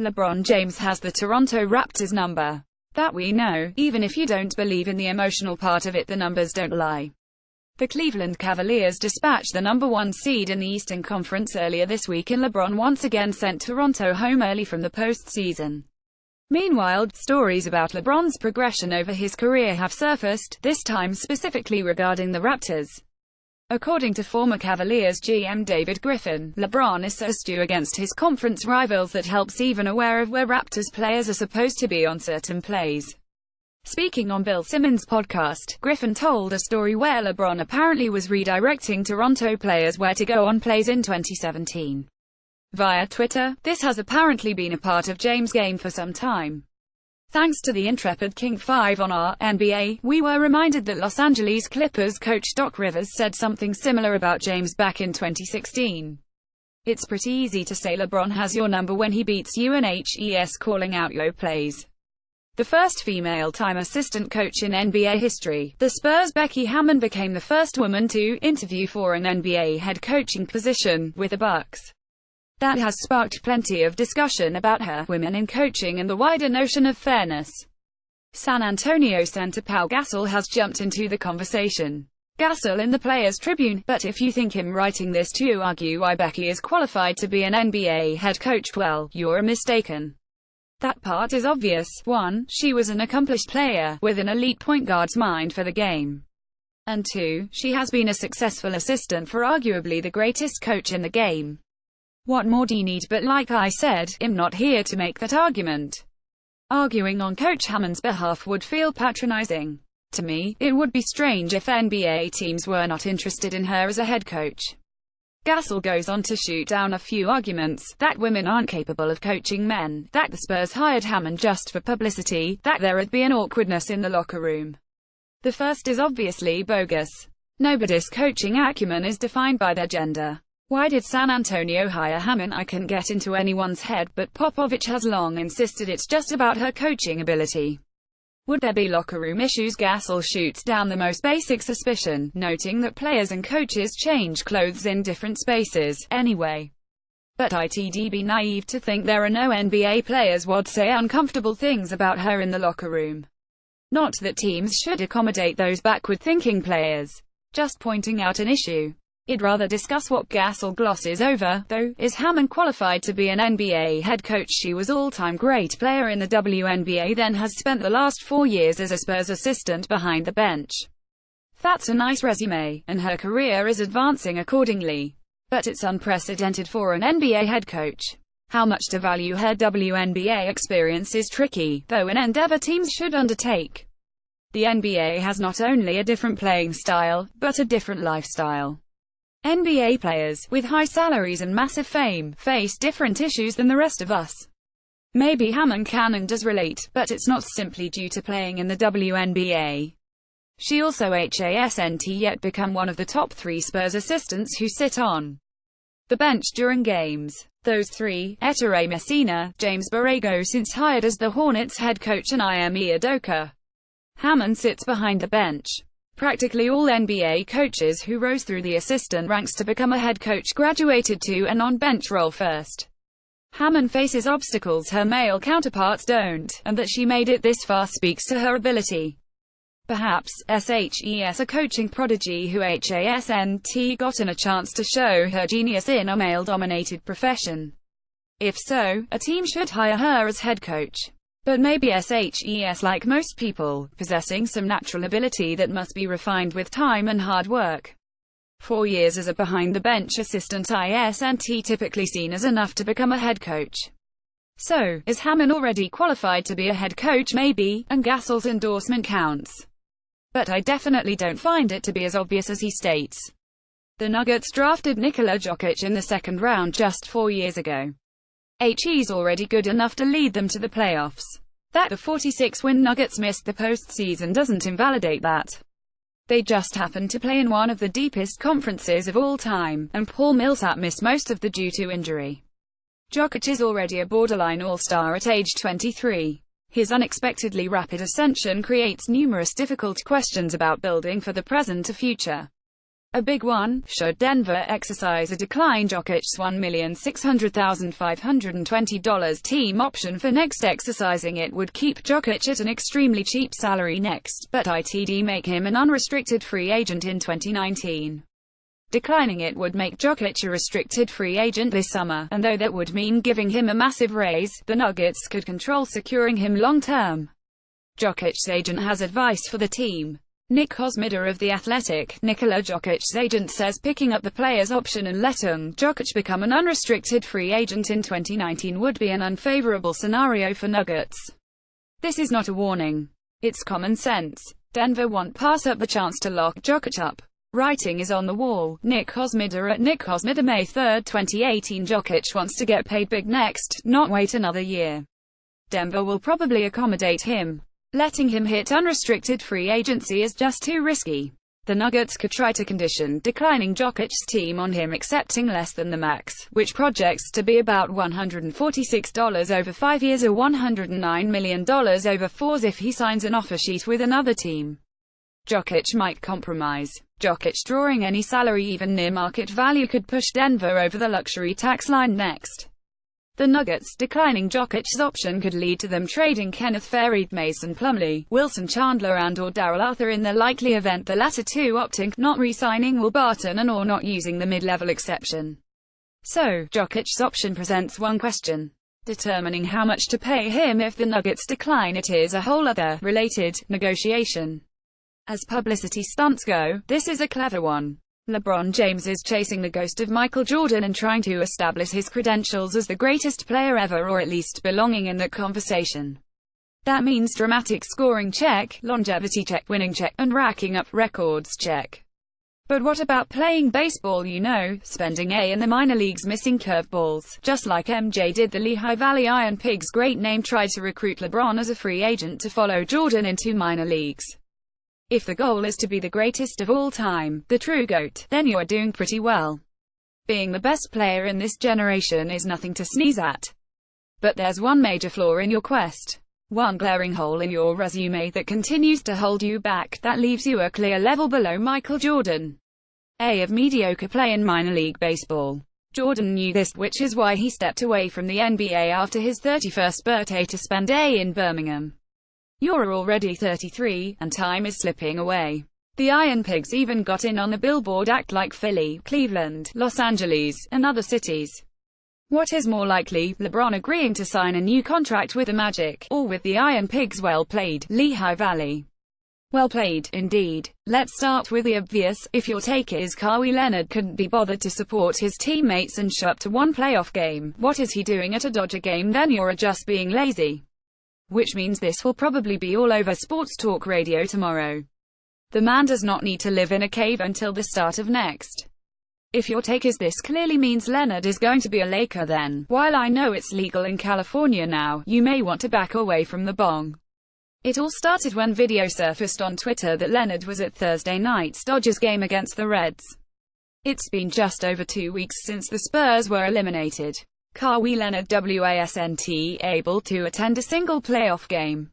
LeBron James has the Toronto Raptors number. That we know. Even if you don't believe in the emotional part of it, the numbers don't lie. The Cleveland Cavaliers dispatched the number 1 seed in the Eastern Conference earlier this week, and LeBron once again sent Toronto home early from the postseason. Meanwhile, stories about LeBron's progression over his career have surfaced, this time specifically regarding the Raptors. According to former Cavaliers GM David Griffin, LeBron is so stew against his conference rivals that helps even aware of where Raptors players are supposed to be on certain plays. Speaking on Bill Simmons' podcast, Griffin told a story where LeBron apparently was redirecting Toronto players where to go on plays in 2017. Via Twitter, this has apparently been a part of James' game for some time. Thanks to the intrepid King 5 on our NBA, we were reminded that Los Angeles Clippers coach Doc Rivers said something similar about James back in 2016. It's pretty easy to say LeBron has your number when he beats you and HES calling out yo plays. The first female-time assistant coach in NBA history, the Spurs' Becky Hammon became the first woman to interview for an NBA head coaching position with the Bucks. That has sparked plenty of discussion about her, women in coaching, and the wider notion of fairness. San Antonio center Pau Gasol has jumped into the conversation. Gasol in the Players Tribune, but if you think him writing this to argue why Becky is qualified to be an NBA head coach, well, you're mistaken. That part is obvious. 1. She was an accomplished player, with an elite point guard's mind for the game. And 2. She has been a successful assistant for arguably the greatest coach in the game. What more do you need? But like I said, I'm not here to make that argument. Arguing on Coach Hammon's behalf would feel patronizing. To me, it would be strange if NBA teams were not interested in her as a head coach. Gasol goes on to shoot down a few arguments, that women aren't capable of coaching men, that the Spurs hired Hammon just for publicity, that there would be an awkwardness in the locker room. The first is obviously bogus. Nobody's coaching acumen is defined by their gender. Why did San Antonio hire Hammon? I can't get into anyone's head, but Popovich has long insisted it's just about her coaching ability. Would there be locker room issues? Gasol shoots down the most basic suspicion, noting that players and coaches change clothes in different spaces, anyway. But it'd be naive to think there are no NBA players would say uncomfortable things about her in the locker room. Not that teams should accommodate those backward-thinking players. Just pointing out an issue. I'd rather discuss what Gasol glosses over, though. Is Hammon qualified to be an NBA head coach? She was all-time great player in the WNBA, then has spent the last 4 years as a Spurs assistant behind the bench. That's a nice resume, and her career is advancing accordingly. But it's unprecedented for an NBA head coach. How much to value her WNBA experience is tricky, though an endeavor teams should undertake. The NBA has not only a different playing style, but a different lifestyle. NBA players, with high salaries and massive fame, face different issues than the rest of us. Maybe Hammon can and does relate, but it's not simply due to playing in the WNBA. She also hasn't yet become one of the top 3 Spurs assistants who sit on the bench during games. Those 3, Ettore Messina, James Borrego since hired as the Hornets head coach, and Ime Udoka. Hammon sits behind the bench. Practically all NBA coaches who rose through the assistant ranks to become a head coach graduated to an on-bench role first. Hammon faces obstacles her male counterparts don't, and that she made it this far speaks to her ability. Perhaps, SHES, a coaching prodigy who hasn't gotten a chance to show her genius in a male-dominated profession. If so, a team should hire her as head coach. But maybe SHES, like most people, possessing some natural ability that must be refined with time and hard work. 4 years as a behind-the-bench assistant isn't typically seen as enough to become a head coach. So, is Hammon already qualified to be a head coach? Maybe, and Gasol's endorsement counts. But I definitely don't find it to be as obvious as he states. The Nuggets drafted Nikola Jokic in the 2nd round just 4 years ago. He's already good enough to lead them to the playoffs. That the 46-win Nuggets missed the postseason doesn't invalidate that. They just happened to play in one of the deepest conferences of all time, and Paul Millsap missed most of the due to injury. Jokic is already a borderline all-star at age 23. His unexpectedly rapid ascension creates numerous difficult questions about building for the present or future. A big one. Should Denver exercise a decline Jokic's $1,600,520 team option for next, exercising it would keep Jokic at an extremely cheap salary next, but it'd make him an unrestricted free agent in 2019. Declining it would make Jokic a restricted free agent this summer, and though that would mean giving him a massive raise, the Nuggets could control securing him long-term. Jokic's agent has advice for the team. Nick Kosmida of The Athletic: Nikola Jokic's agent says picking up the player's option and letting Jokic become an unrestricted free agent in 2019 would be an unfavorable scenario for Nuggets. This is not a warning. It's common sense. Denver won't pass up the chance to lock Jokic up. Writing is on the wall. Nick Kosmida at Nick Kosmida, May 3, 2018. Jokic wants to get paid big next, not wait another year. Denver will probably accommodate him. Letting him hit unrestricted free agency is just too risky. The Nuggets could try to condition declining Jokic's team on him accepting less than the max, which projects to be about $146 over 5 years or $109 million over 4 if he signs an offer sheet with another team. Jokic might compromise. Jokic drawing any salary even near market value could push Denver over the luxury tax line next. The Nuggets declining Jokic's option could lead to them trading Kenneth Faried, Mason Plumlee, Wilson Chandler and/or Darrell Arthur in the likely event the latter two opting not re-signing Will Barton and/or not using the mid-level exception. So, Jokic's option presents one question. Determining how much to pay him if the Nuggets decline it is a whole other, related, negotiation. As publicity stunts go, this is a clever one. LeBron James is chasing the ghost of Michael Jordan and trying to establish his credentials as the greatest player ever, or at least belonging in that conversation. That means dramatic scoring check, longevity check, winning check, and racking up records check. But what about playing baseball, spending A in the minor leagues, missing curveballs, just like MJ did? The Lehigh Valley Iron Pigs' great name tried to recruit LeBron as a free agent to follow Jordan into minor leagues. If the goal is to be the greatest of all time, the true GOAT, then you are doing pretty well. Being the best player in this generation is nothing to sneeze at. But there's one major flaw in your quest. One glaring hole in your resume that continues to hold you back, that leaves you a clear level below Michael Jordan. A of mediocre play in minor league baseball. Jordan knew this, which is why he stepped away from the NBA after his 31st birthday to spend A in Birmingham. You're already 33, and time is slipping away. The Iron Pigs even got in on the Billboard act like Philly, Cleveland, Los Angeles, and other cities. What is more likely, LeBron agreeing to sign a new contract with the Magic, or with the Iron Pigs? Well played, Lehigh Valley. Well played, indeed. Let's start with the obvious. If your take is Kawhi Leonard couldn't be bothered to support his teammates and show up to one playoff game, what is he doing at a Dodger game? Then you're just being lazy. Which means this will probably be all over sports talk radio tomorrow. The man does not need to live in a cave until the start of next. If your take is this clearly means Leonard is going to be a Laker, then, while I know it's legal in California now, you may want to back away from the bong. It all started when video surfaced on Twitter that Leonard was at Thursday night's Dodgers game against the Reds. It's been just over 2 weeks since the Spurs were eliminated. Kawhi Leonard wasn't able to attend a single playoff game.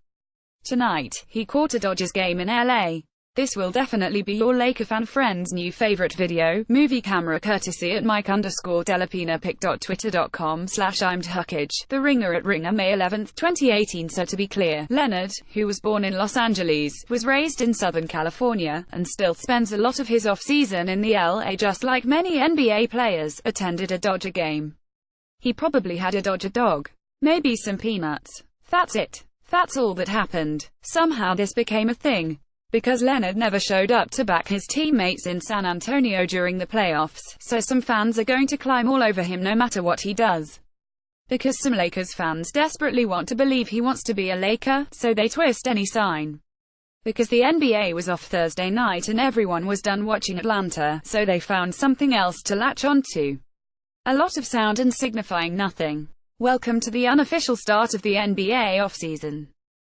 Tonight, he caught a Dodgers game in LA. This will definitely be your Laker fan friend's new favorite video, movie camera courtesy at Mike_Delapina pic.twitter.com/I'mThuckage. The Ringer at Ringer, May 11, 2018. So to be clear, Leonard, who was born in Los Angeles, was raised in Southern California, and still spends a lot of his off-season in the LA just like many NBA players, attended a Dodger game. He probably had a Dodger dog. Maybe some peanuts. That's it. That's all that happened. Somehow this became a thing. Because Leonard never showed up to back his teammates in San Antonio during the playoffs, so some fans are going to climb all over him no matter what he does. Because some Lakers fans desperately want to believe he wants to be a Laker, so they twist any sign. Because the NBA was off Thursday night and everyone was done watching Atlanta, so they found something else to latch onto. A lot of sound and signifying nothing. Welcome to the unofficial start of the NBA offseason.